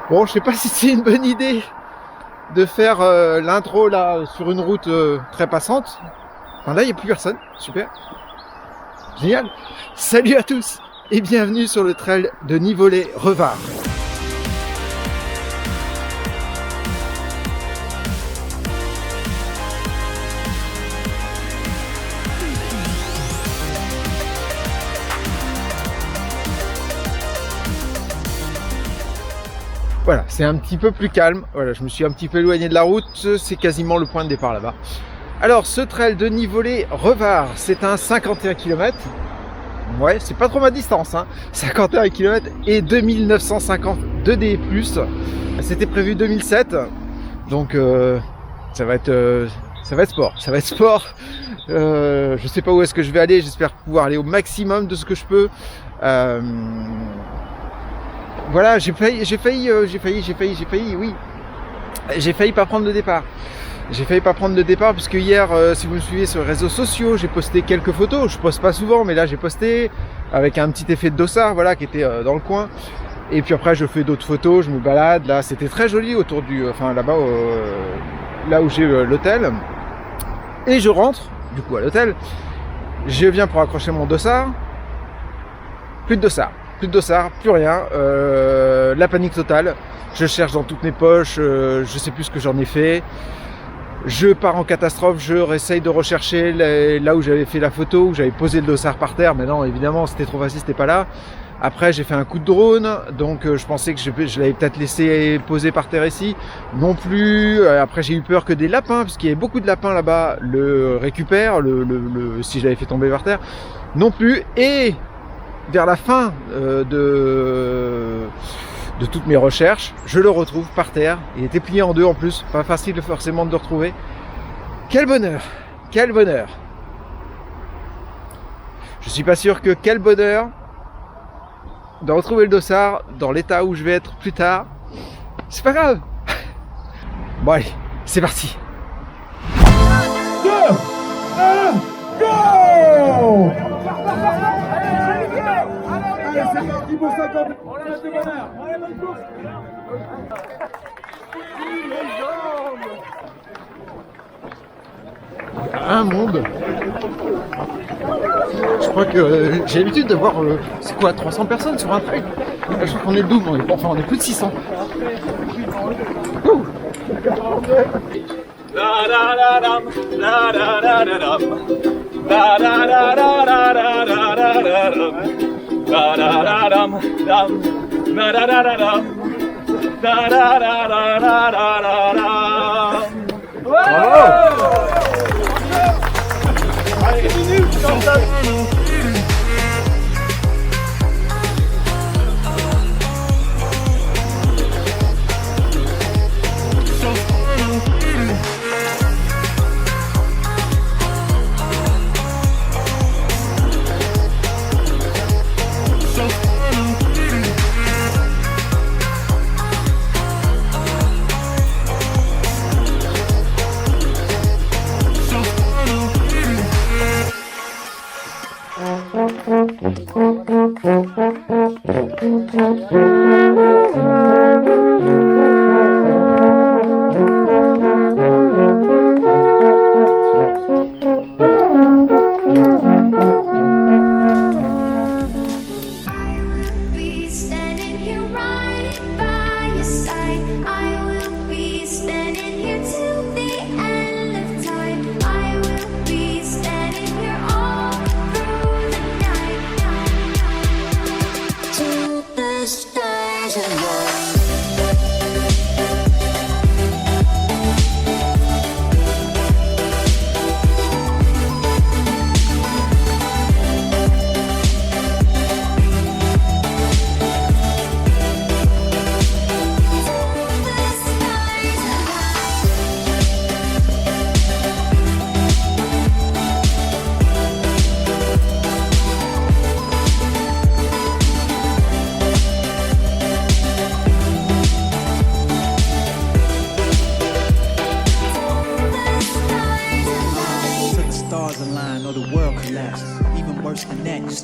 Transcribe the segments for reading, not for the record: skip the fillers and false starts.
Bon, je sais pas si c'est une bonne idée de faire l'intro là sur une route très passante. Enfin, là, il n'y a plus personne. Super. Génial. Salut à tous et bienvenue sur le trail de Nivolé-Revard. Voilà, c'est un petit peu plus calme. Voilà, je me suis un petit peu éloigné de la route. C'est quasiment le point de départ là-bas. Alors, ce trail de Nivolé-Revard, c'est un 51 km. Ouais, c'est pas trop ma distance, hein. 51 km et 2950 de D+. C'était prévu 2007. Donc, ça va être sport. Ça va être sport. Je sais pas où est-ce que je vais aller. J'espère pouvoir aller au maximum de ce que je peux. Voilà, j'ai failli, oui. J'ai failli pas prendre le départ. J'ai failli pas prendre le départ puisque hier, si vous me suivez sur les réseaux sociaux, j'ai posté quelques photos. Je poste pas souvent, mais là j'ai posté avec un petit effet de dossard, voilà, qui était dans le coin. Et puis après, je fais d'autres photos, je me balade. Là, c'était très joli autour du, enfin là-bas, là où j'ai l'hôtel. Et je rentre, du coup, à l'hôtel. Je viens pour accrocher mon dossard. Plus de dossard. Plus de dossard, plus rien, la panique totale, je cherche dans toutes mes poches, je sais plus ce que j'en ai fait, je pars en catastrophe, je réessaye de rechercher là où j'avais fait la photo, où j'avais posé le dossard par terre, mais non, évidemment, c'était trop facile, c'était pas là. Après, j'ai fait un coup de drone, donc je pensais que je l'avais peut-être laissé poser par terre ici, non plus. Après, j'ai eu peur que des lapins, parce qu'il y avait beaucoup de lapins là-bas, le récupèrent, si je l'avais fait tomber par terre, non plus, et vers la fin de toutes mes recherches, je le retrouve par terre. Il était plié en deux en plus, pas facile forcément de le retrouver. Quel bonheur, quel bonheur. Je suis pas sûr que quel bonheur de retrouver le dossard dans l'état où je vais être plus tard. C'est pas grave. Bon allez, c'est parti. 2, 1, go! Allez, c'est parti pour 50. On lève de bonheur. On lève une course. Un monde. Je crois que j'ai l'habitude de voir, c'est quoi, 300 personnes sur un trail. Là, je crois qu'on est le double, on est plus de 600. Ouh. Stars and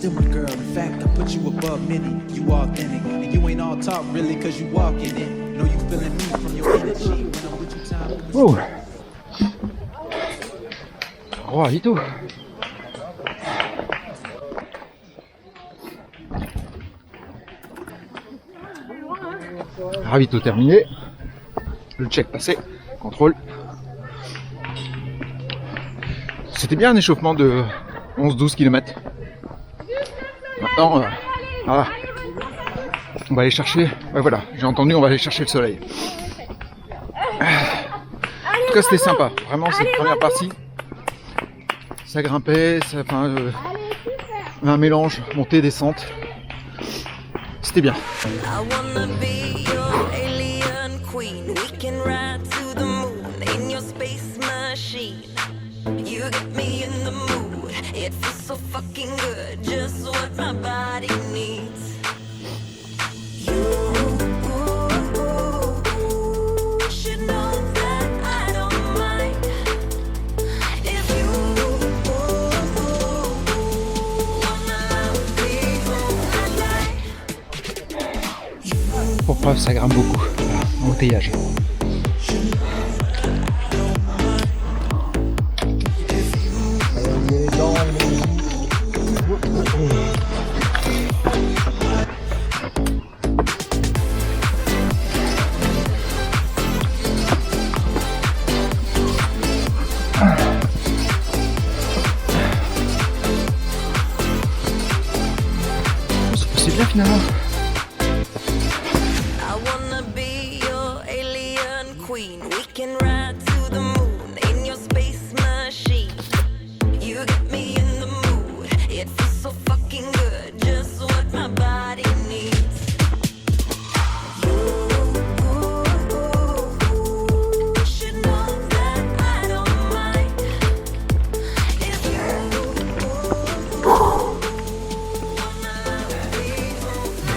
still my girl. In fact, I put you above many. You authentic, and you ain't all talk really, cause you walking it. Know you feeling me from your energy. When I'm with you, time. Oh. Oh, Vito. Ravito terminé. Le check passé. Contrôle. C'était bien un échauffement de 11-12 km. Maintenant, voilà. On va aller chercher. Ouais, voilà, j'ai entendu, on va aller chercher le soleil. En tout cas, c'était sympa. Vraiment, cette première partie. Ça grimpait, un mélange montée-descente. C'était bien. Pour preuve, ça grimpe beaucoup. Voilà, embouteillage. C'est bien finalement.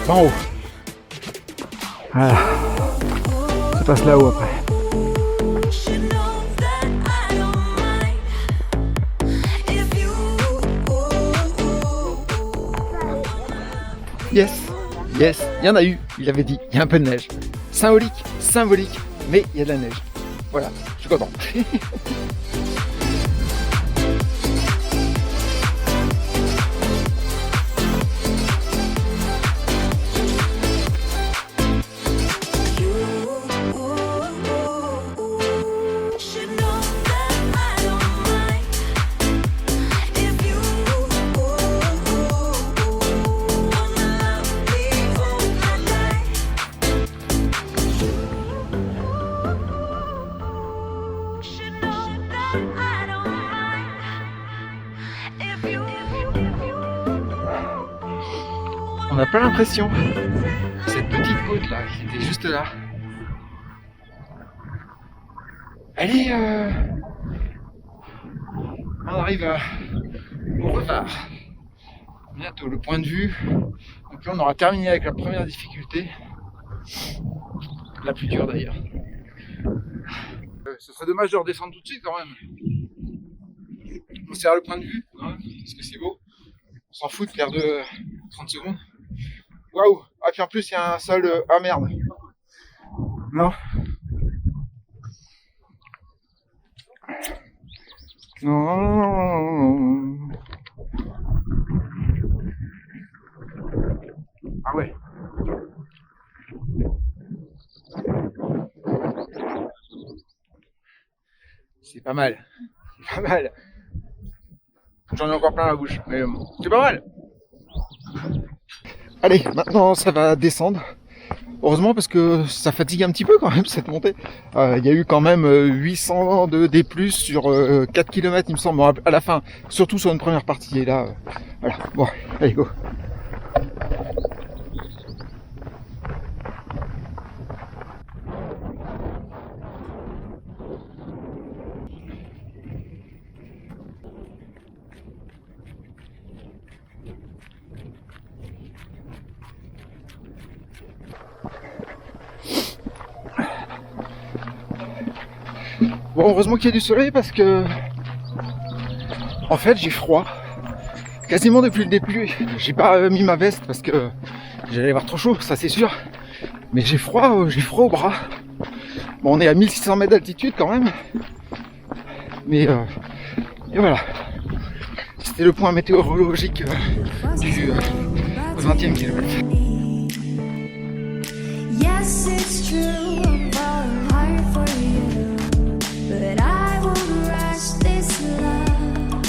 En haut. Voilà. Ça passe là-haut après. Yes, yes, il y en a eu, il avait dit, il y a un peu de neige. Symbolique, mais il y a de la neige. Voilà, je suis content. On n'a pas l'impression. Cette petite côte là, qui était juste là. Elle est... On arrive au retard. Bientôt le point de vue. Donc là on aura terminé avec la première difficulté. La plus dure d'ailleurs. Ce serait dommage de redescendre tout de suite quand même. On serre le point de vue, hein, parce que c'est beau. On s'en fout de perdre 30 secondes. Waouh! Ah puis en plus il y a un sol... Ah merde! Non? Non. Ah ouais. C'est pas mal. C'est pas mal. J'en ai encore plein la bouche. Mais c'est pas mal. Allez, maintenant ça va descendre. Heureusement parce que ça fatigue un petit peu quand même cette montée. Il y a eu quand même 800 de D+, sur 4 km il me semble, à la fin, surtout sur une première partie. Et là, voilà, bon, allez go. Bon, heureusement qu'il y a du soleil parce que en fait j'ai froid quasiment depuis le début. J'ai pas mis ma veste parce que j'allais avoir trop chaud, ça c'est sûr. Mais j'ai froid au bras. Bon, on est à 1600 mètres d'altitude quand même. Mais et voilà. C'était le point météorologique du 20e kilomètre. Yes, it's true, I'm falling hard for you, but I won't rush this love.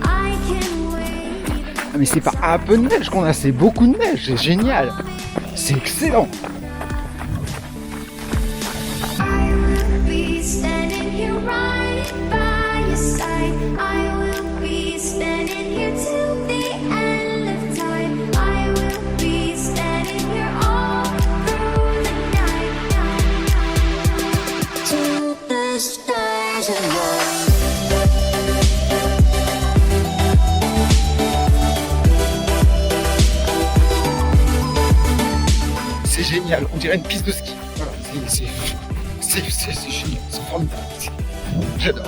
I can wait. Ah mais c'est pas un peu de neige qu'on a, c'est beaucoup de neige, c'est génial. C'est excellent. I will be standing here right by your side. I will be standing here till the end of time. I will be standing here all through the night, till the stars align. C'est génial, on dirait une piste de ski. Voilà, c'est génial, c'est formidable. J'adore.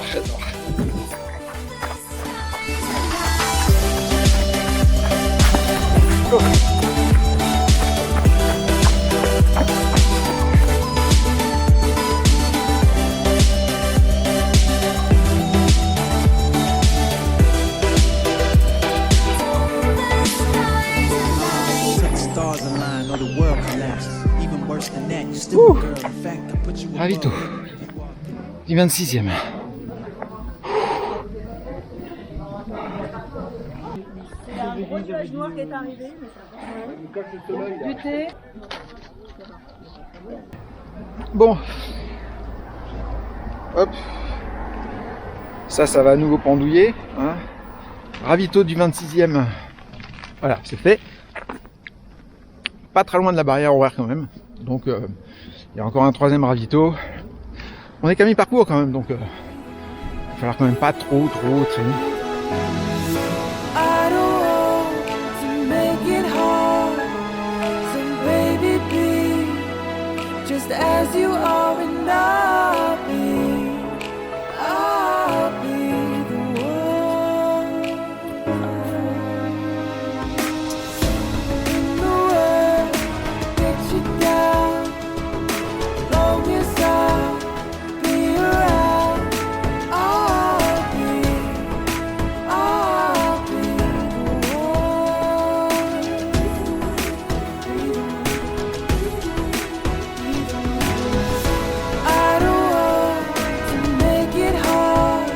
Oh. Stars align or the world collapses. Even worse than that, you're still a girl. In fact, I put you Ravito, above. du 26e. Gros nuage noir qui est arrivé, mais ça va. Du thé. Bon. Hop. Ça va à nouveau pendouiller. Hein. Ravito du 26e. Voilà, c'est fait. Pas très loin de la barrière horaire quand même. Donc il y a encore un 3e ravito. On est qu'à mi-parcours quand même, donc il va falloir quand même pas trop traîner. I don't want to make it hard, so baby be just as you are and I'll be the one in the world get you down, long as I'll be around, I'll be the one. I don't want to make it hard,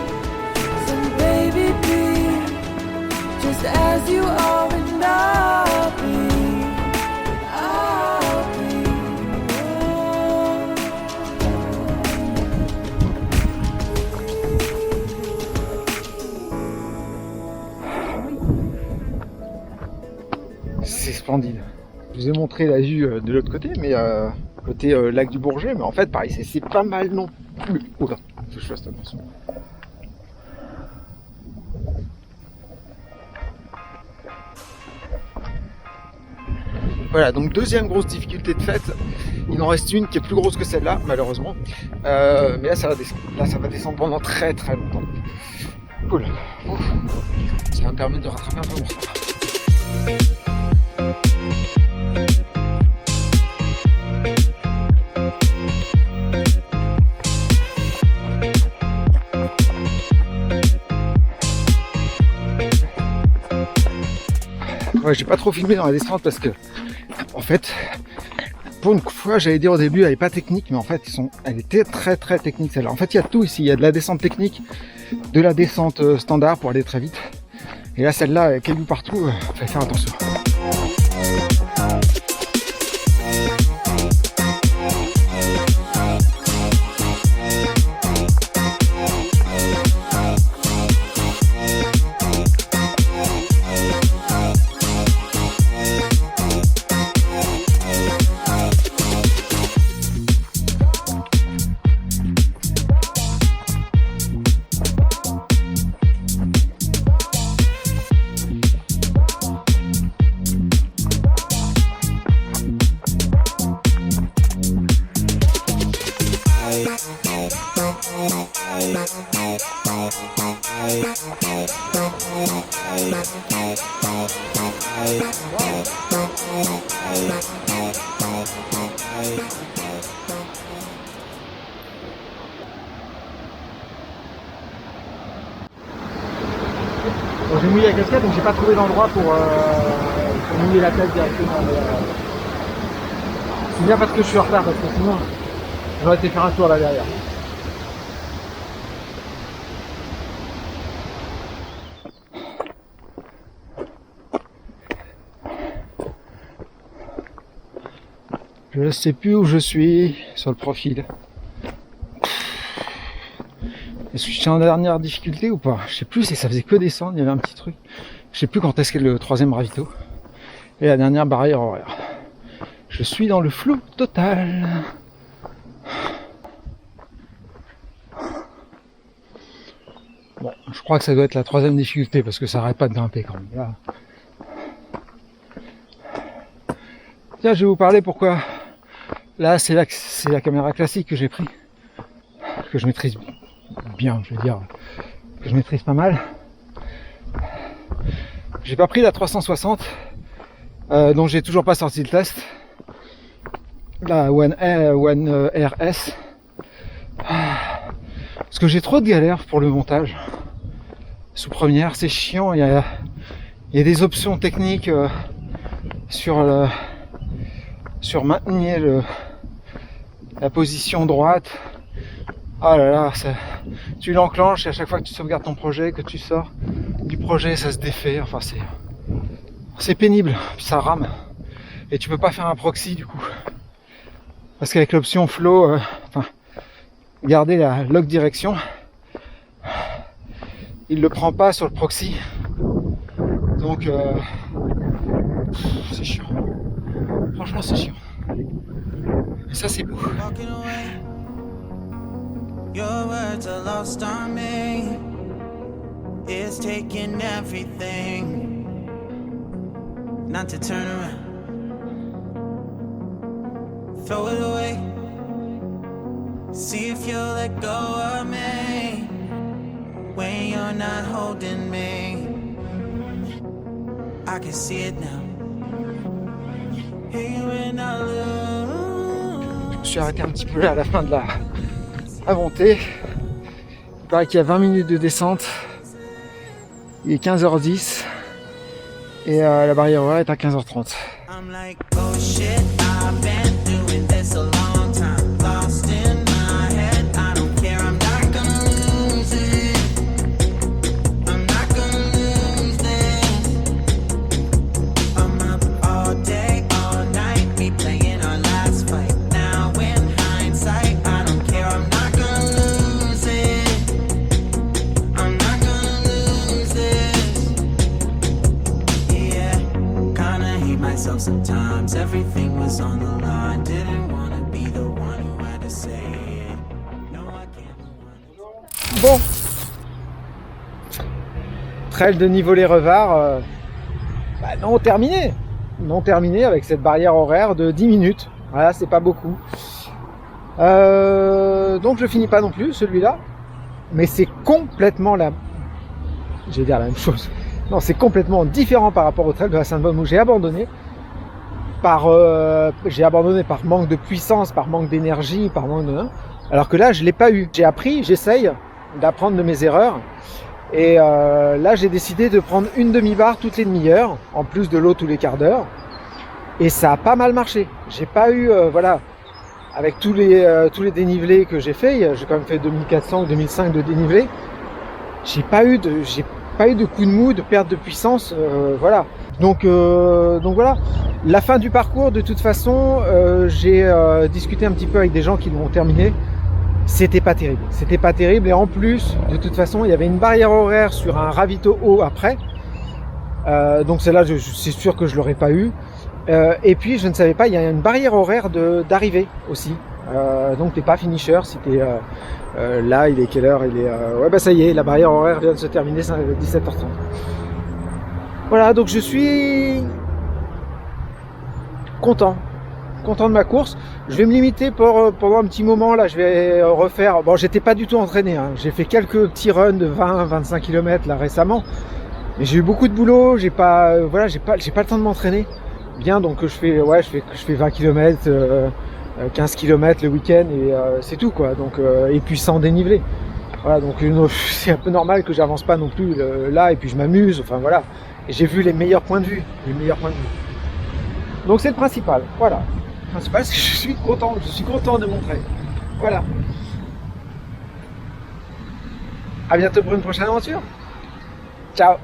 so baby be just as you are and I'll be C'est splendide. Je vous ai montré la vue de l'autre côté, mais côté lac du Bourget, mais en fait pareil, c'est pas mal non plus. Oula, faut que je fasse attention. Voilà, donc deuxième grosse difficulté de fête. Il en reste une qui est plus grosse que celle-là, malheureusement. Mais là ça va descendre pendant très longtemps. Cool. Ouf. Ça va me permettre de rattraper un peu mon retard. Ouais, j'ai pas trop filmé dans la descente parce que, en fait, pour une fois, j'allais dire au début, elle est pas technique, mais en fait, elle était très technique celle-là. En fait, il y a tout ici. Il y a de la descente technique, de la descente standard pour aller très vite. Et là, celle-là, cailloux partout, faut faire attention. Bon, j'ai mouillé la casquette, donc j'ai pas trouvé d'endroit pour mouiller la tête directement. C'est bien parce que je suis en retard, parce que sinon j'aurais été faire un tour là derrière. Je ne sais plus où je suis sur le profil. Est-ce que je suis en dernière difficulté ou pas? Je sais plus si ça faisait que descendre, il y avait un petit truc. Je sais plus quand est-ce qu'est le troisième ravito. Et la dernière barrière horaire. Je suis dans le flou total. Bon, je crois que ça doit être la troisième difficulté parce que ça arrête pas de grimper quand même. Là. Tiens, je vais vous parler pourquoi. Là, c'est la caméra classique que j'ai pris. Que je maîtrise bien, je veux dire. Que je maîtrise pas mal. J'ai pas pris la 360. Donc j'ai toujours pas sorti le test. La One RS. Parce que j'ai trop de galères pour le montage. Sous première, c'est chiant. Il y a des options techniques sur maintenir la position droite. Ah là là, tu l'enclenches et à chaque fois que tu sauvegardes ton projet, que tu sors du projet, ça se défait. Enfin, c'est pénible, ça rame. Et tu peux pas faire un proxy du coup. Parce qu'avec l'option flow, garder la lock direction, il le prend pas sur le proxy. Donc, c'est chiant. Franchement, c'est chiant. Et ça, c'est beau. Your words are lost on me. It's taking everything not to turn around. Throw it away. See if you'll let go of me when you're not holding me. I can see it now. Hey, when I lose. Je me suis arrêté un petit peu là à la fin de la montée. Il paraît qu'il y a 20 minutes de descente. Il est 15h10 et la barrière horaire est à 15h30. I'm like, oh shit, I've been doing this a long time. Lost in my head, I don't care, I'm not gonna lose it. I'm not gonna lose this. I'm up all day, all night, replaying our last fight. Now in hindsight, I don't care, I'm not gonna lose it. I'm not gonna lose this. Yeah, kinda hate myself sometimes. Everything was on the line. Didn't wanna be the one who had to say it. No, I can't. Bon, trail de Nivolé-Revard, non terminé. Non terminé avec cette barrière horaire de 10 minutes. Voilà, c'est pas beaucoup. Donc je finis pas non plus celui-là. Mais c'est complètement j'allais dire la même chose. Non, c'est complètement différent par rapport au trail de la Sainte-Baume où j'ai abandonné. J'ai abandonné par manque de puissance, par manque d'énergie, par manque de... Alors que là, je l'ai pas eu. J'ai appris, j'essaye d'apprendre de mes erreurs. Et là, j'ai décidé de prendre une demi-barre toutes les demi-heures, en plus de l'eau tous les quarts d'heure. Et ça a pas mal marché. J'ai pas eu, voilà, avec tous les dénivelés que j'ai fait, j'ai quand même fait 2400 ou 2005 de dénivelé. J'ai pas eu de coup de mou, de perte de puissance, voilà. Donc voilà. La fin du parcours, de toute façon, j'ai discuté un petit peu avec des gens qui l'ont terminé. C'était pas terrible. C'était pas terrible. Et en plus, de toute façon, il y avait une barrière horaire sur un ravito haut après. Donc celle-là, c'est sûr que je l'aurais pas eu. Et puis, je ne savais pas, il y a une barrière horaire d'arrivée aussi. Donc t'es pas finisher si t'es là. Il est quelle heure? Il est ouais, bah ça y est, la barrière horaire vient de se terminer, c'est 17h30. Voilà, donc je suis content de ma course. Je vais me limiter pendant un petit moment là. Je vais refaire. Bon, j'étais pas du tout entraîné. Hein. J'ai fait quelques petits runs de 20-25 km là récemment, Mais j'ai eu beaucoup de boulot, j'ai pas le temps de m'entraîner bien, donc je fais 20 km, 15 km le week-end et c'est tout quoi. Donc et puis sans dénivelé. Voilà, donc c'est un peu normal que j'avance pas non plus là, et puis je m'amuse, enfin voilà. Et j'ai vu les meilleurs points de vue, Donc c'est le principal, voilà. Le principal, c'est que je suis content de montrer. Voilà. À bientôt pour une prochaine aventure. Ciao.